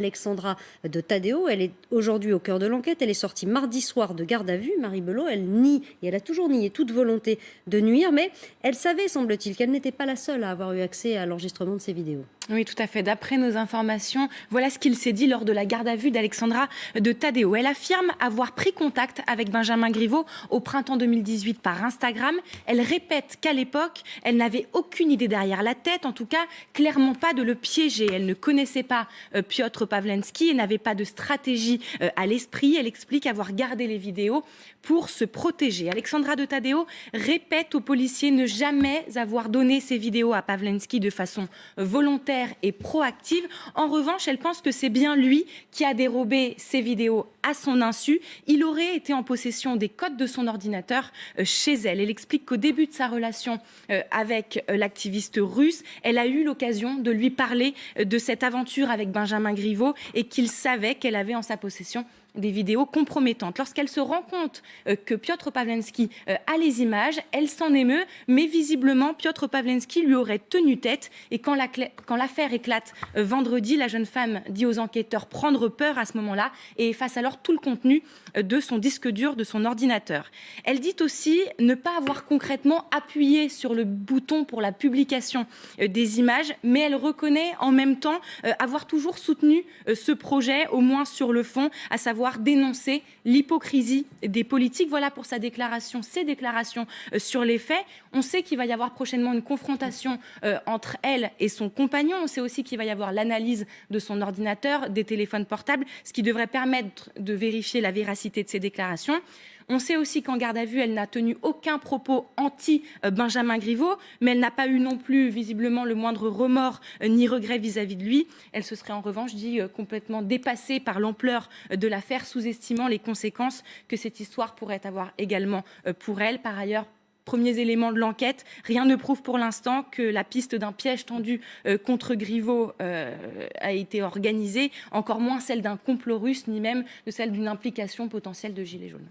Alexandra de Taddeo, elle est aujourd'hui au cœur de l'enquête. Elle est sortie mardi soir de garde à vue. Marie Belot, elle nie, et elle a toujours nié toute volonté de nuire, mais elle savait, semble-t-il, qu'elle n'était pas la seule à avoir eu accès à l'enregistrement de ces vidéos. Oui, tout à fait. D'après nos informations, voilà ce qu'il s'est dit lors de la garde à vue d'Alexandra de Taddeo. Elle affirme avoir pris contact avec Benjamin Griveaux au printemps 2018 par Instagram. Elle répète qu'à l'époque, elle n'avait aucune idée derrière la tête, en tout cas clairement pas de le piéger. Elle ne connaissait pas Piotr Pawlenski et n'avait pas de stratégie à l'esprit. Elle explique avoir gardé les vidéos pour se protéger. Alexandra de Taddeo répète aux policiers ne jamais avoir donné ces vidéos à Pawlenski de façon volontaire et proactive. En revanche, elle pense que c'est bien lui qui a dérobé ces vidéos à son insu. Il aurait été en possession des codes de son ordinateur chez elle. Elle explique qu'au début de sa relation avec l'activiste russe, elle a eu l'occasion de lui parler de cette aventure avec Benjamin Griveaux et qu'il savait qu'elle avait en sa possession des vidéos compromettantes. Lorsqu'elle se rend compte que Piotr Pawlenski a les images, elle s'en émeut, mais visiblement Piotr Pawlenski lui aurait tenu tête. Et quand l'affaire éclate vendredi, la jeune femme dit aux enquêteurs prendre peur à ce moment-là et efface alors tout le contenu de son disque dur, de son ordinateur. Elle dit aussi ne pas avoir concrètement appuyé sur le bouton pour la publication des images, mais elle reconnaît en même temps avoir toujours soutenu ce projet, au moins sur le fond, à savoir dénoncer l'hypocrisie des politiques. Voilà pour ses déclarations sur les faits. On sait qu'il va y avoir prochainement une confrontation entre elle et son compagnon. On sait aussi qu'il va y avoir l'analyse de son ordinateur, des téléphones portables, ce qui devrait permettre de vérifier la véracité de ses déclarations. On sait aussi qu'en garde à vue, elle n'a tenu aucun propos anti-Benjamin Griveaux, mais elle n'a pas eu non plus, visiblement, le moindre remords ni regret vis-à-vis de lui. Elle se serait en revanche dit complètement dépassée par l'ampleur de l'affaire, sous-estimant les conséquences que cette histoire pourrait avoir également pour elle. Par ailleurs, premiers éléments de l'enquête, rien ne prouve pour l'instant que la piste d'un piège tendu contre Griveaux a été organisée, encore moins celle d'un complot russe, ni même de celle d'une implication potentielle de Gilets jaunes.